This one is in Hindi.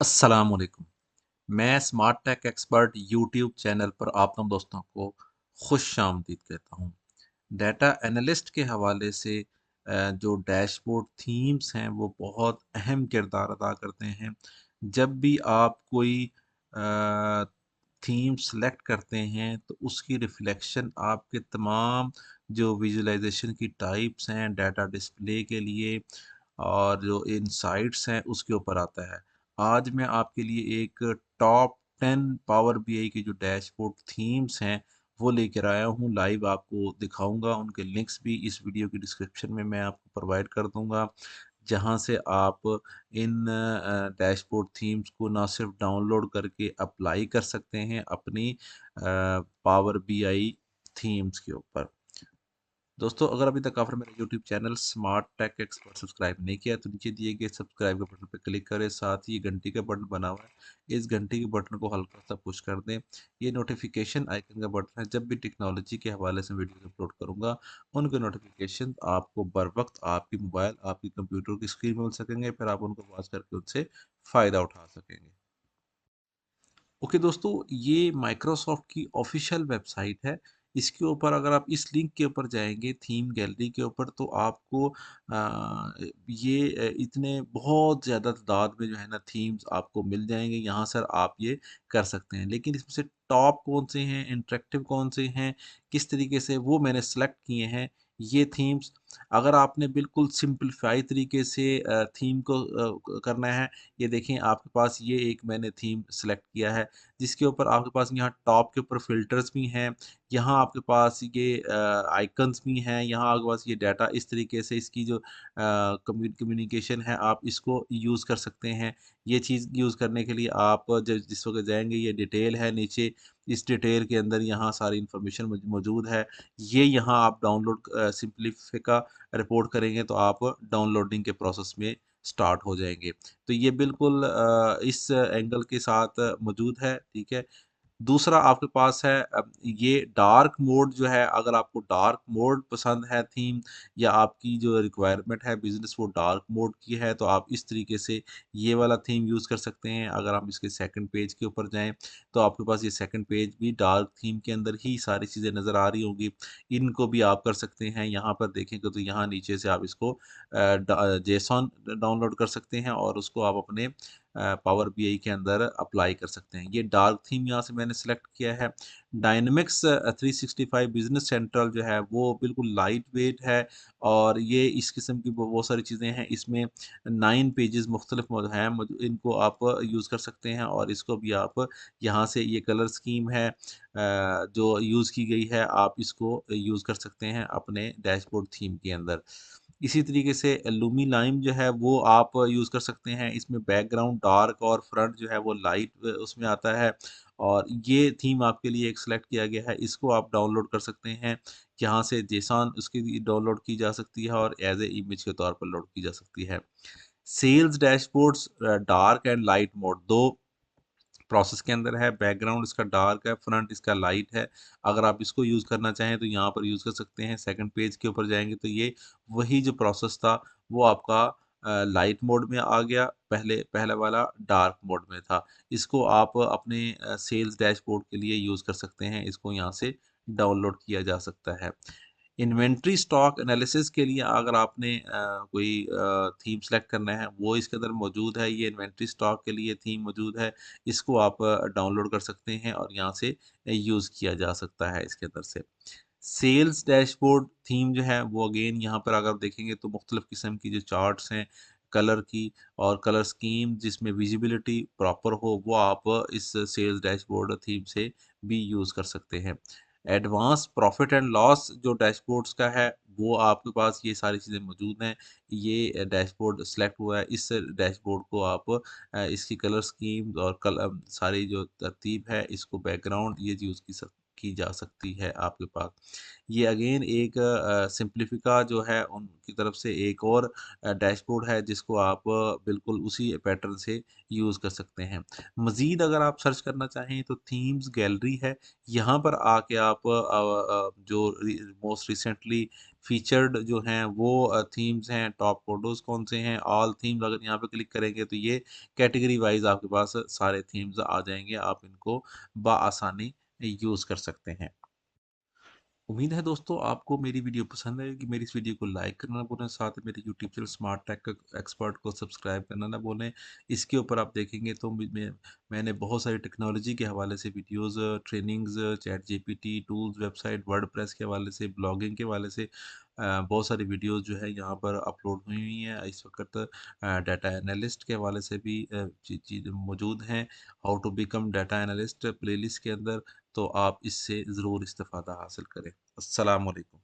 अस्सलामुअलैकुम। मैं smart tech expert YouTube channel पर आप तमाम दोस्तों को खुश आमदीद कहता हूँ। डाटा एनालिस्ट के हवाले से जो डैशबोर्ड थीम्स हैं वो बहुत अहम किरदार अदा करते हैं। जब भी आप कोई थीम सेलेक्ट करते हैं तो उसकी रिफ्लेक्शन आपके तमाम जो विजुअलाइजेशन की टाइप्स हैं डाटा डिस्प्ले के लिए और जो इनसाइट्स हैं उसके ऊपर आता है। आज मैं आपके लिए एक टॉप 10 पावर बीआई की जो डैशबोर्ड थीम्स हैं वो लेकर आया हूँ। लाइव आपको दिखाऊंगा, उनके लिंक्स भी इस वीडियो की डिस्क्रिप्शन में मैं आपको प्रोवाइड कर दूंगा, जहाँ से आप इन डैशबोर्ड थीम्स को ना सिर्फ डाउनलोड करके अप्लाई कर सकते हैं अपनी पावर बीआई थीम्स के ऊपर। दोस्तों, अगर अभी तक आपने मेरा YouTube channel smart tech expert subscribe नहीं किया तो नीचे दिए गए सब्सक्राइब के बटन पर क्लिक करें। साथ ही घंटी का बटन बना हुआ है, इस घंटी के बटन को हल्का सा पुश कर दें। ये नोटिफिकेशन आइकन का बटन है, जब भी टेक्नोलॉजी के हवाले से वीडियो अपलोड करूंगा उनके नोटिफिकेशन आपको बर वक्त आपकी मोबाइल आपकी कंप्यूटर की स्क्रीन में मिल सकेंगे, फिर आप उनको वॉच करके उनसे फ़ायदा उठा सकेंगे। ओके दोस्तों, ये माइक्रोसॉफ्ट की ऑफिशियल वेबसाइट है। इसके ऊपर अगर आप इस लिंक के ऊपर जाएँगे थीम गैलरी के ऊपर तो आपको इतने बहुत ज़्यादा तादाद में जो है ना थीम्स आपको मिल जाएँगे। यहाँ सर आप ये कर सकते हैं। लेकिन इसमें से टॉप कौन से हैं, इंटरैक्टिव कौन से हैं, किस तरीके से वो मैंने सेलेक्ट किए हैं ये थीम्स। अगर आपने बिल्कुल सिंप्लीफाई तरीके से थीम को करना है, ये देखें आपके पास ये एक मैंने थीम सेलेक्ट किया है। जिसके ऊपर आपके पास यहाँ टॉप के ऊपर फ़िल्टर्स भी हैं, यहाँ आपके पास ये आइकन्स भी हैं, यहाँ आपके पास ये डाटा इस तरीके से इसकी जो कम्युनिकेशन है आप इसको यूज़ कर सकते हैं। ये चीज़ यूज़ करने के लिए आप ज जिस वक़्त जाएँगे ये डिटेल है नीचे, इस डिटेल के अंदर यहाँ सारी इन्फॉर्मेशन मौजूद है। ये यहाँ आप डाउनलोड सिम्प्लिफिका रिपोर्ट करेंगे तो आप डाउनलोडिंग के प्रोसेस में स्टार्ट हो जाएँगे। तो ये बिल्कुल इस एंगल के साथ मौजूद है, ठीक है। दूसरा आपके पास है ये डार्क मोड जो है, अगर आपको डार्क मोड पसंद है थीम या आपकी जो रिक्वायरमेंट है बिज़नेस वो डार्क मोड की है, तो आप इस तरीके से ये वाला थीम यूज़ कर सकते हैं। अगर हम इसके सेकंड पेज के ऊपर जाएँ, तो आपके पास ये सेकंड पेज भी डार्क थीम के अंदर ही सारी चीज़ें नज़र आ रही होंगी। इनको भी आप कर सकते हैं। यहाँ पर देखेंगे तो यहाँ नीचे से आप इसको जेसॉन डाउनलोड कर सकते हैं और उसको आप अपने पावर बीआई के अंदर अप्लाई कर सकते हैं। ये डार्क थीम यहाँ से मैंने सेलेक्ट किया है। डायनामिक्स 365 बिज़नेस सेंट्रल जो है वो बिल्कुल लाइट वेट है और ये इस किस्म की बहुत सारी चीज़ें हैं। इसमें 9 पेजेज़ मुख्तलिफ हैं, इनको आप यूज़ कर सकते हैं और इसको भी आप यहाँ से ये कलर स्कीम है जो यूज़ की गई है, आप इसको यूज़ कर सकते हैं अपने डैशबोर्ड थीम के अंदर। इसी तरीके से लूमी लाइम जो है वो आप यूज़ कर सकते हैं। इसमें बैकग्राउंड डार्क और फ्रंट जो है वो लाइट उसमें आता है और ये थीम आपके लिए एक सेलेक्ट किया गया है। इसको आप डाउनलोड कर सकते हैं। यहाँ से जेसॉन उसकी डाउनलोड की जा सकती है और एज़ ए इमेज के तौर पर लोड की जा सकती है। Sales dashboards dark and light mode 2 process के अंदर है। बैकग्राउंड इसका डार्क है, फ्रंट इसका लाइट है। अगर आप इसको यूज़ करना चाहें तो यहाँ पर यूज़ कर सकते हैं। सेकंड पेज के ऊपर जाएँगे तो ये वही जो प्रोसेस था वो आपका लाइट मोड में आ गया, पहला वाला डार्क मोड में था। इसको आप अपने सेल्स डैशबोर्ड के लिए यूज़ कर सकते हैं। इसको यहाँ से डाउनलोड किया जा सकता है। इन्वेंटरी स्टॉक एनालिसिस के लिए अगर आपने कोई थीम सेलेक्ट करना है वो इसके अंदर मौजूद है। ये इन्वेंटरी स्टॉक के लिए थीम मौजूद है। इसको आप डाउनलोड कर सकते हैं और यहाँ से यूज़ किया जा सकता है इसके अंदर से। सेल्स डैशबोर्ड थीम जो है वो अगेन यहाँ पर अगर आप देखेंगे तो मुख्तलिफ किस्म की जो चार्ट्स हैं कलर की और कलर स्कीम जिसमें विजिबिलिटी प्रॉपर हो वो आप इस सेल्स डैशबोर्ड थीम से भी यूज़ कर सकते हैं। एडवांस प्रॉफिट एंड लॉस जो डैशबोर्ड्स का है वो आपके पास ये सारी चीज़ें मौजूद हैं। ये डैशबोर्ड सेलेक्ट हुआ है। इस डैशबोर्ड को आप इसकी कलर स्कीम और सारी जो तरतीब है इसको बैकग्राउंड ये यूज़ की जा सकती है आपके पास। ये अगेन एक सिम्प्लिफिका जो है उनकी तरफ से एक और डैशबोर्ड है जिसको आप बिल्कुल उसी पैटर्न से यूज़ कर सकते हैं। मज़ीद अगर आप सर्च करना चाहें तो थीम्स गैलरी है, यहाँ पर आके आप जो मोस्ट रिसेंटली फीचर्ड जो हैं वो थीम्स हैं, टॉप फ़ोटोज़ कौन से हैं, ऑल थीम्स अगर यहाँ पे क्लिक करेंगे तो ये कैटेगरी वाइज़ आपके पास सारे थीम्स आ जाएँगे, आप इनको बआसानी यूज़ कर सकते हैं। उम्मीद है दोस्तों आपको मेरी वीडियो पसंद आएगी। मेरी इस वीडियो को लाइक करना ना भूलें, साथ ही मेरे YouTube channel smart tech expert को सब्सक्राइब करना ना भूलें। इसके ऊपर आप देखेंगे तो मैंने बहुत सारी टेक्नोलॉजी के हवाले से videos, trainings, chat GPT tools, website, WordPress के हवाले से, ब्लॉगिंग के हवाले से बहुत सारी वीडियोस जो है यहाँ पर अपलोड हुई हुई हैं। इस वक्त डाटा एनालिस्ट के हवाले से भी चीज़ मौजूद हैं। How to become data analyst playlist के अंदर, तो आप इससे ज़रूर इस्तेफ़ादा हासिल करें। अस्सलाम वालेकुम।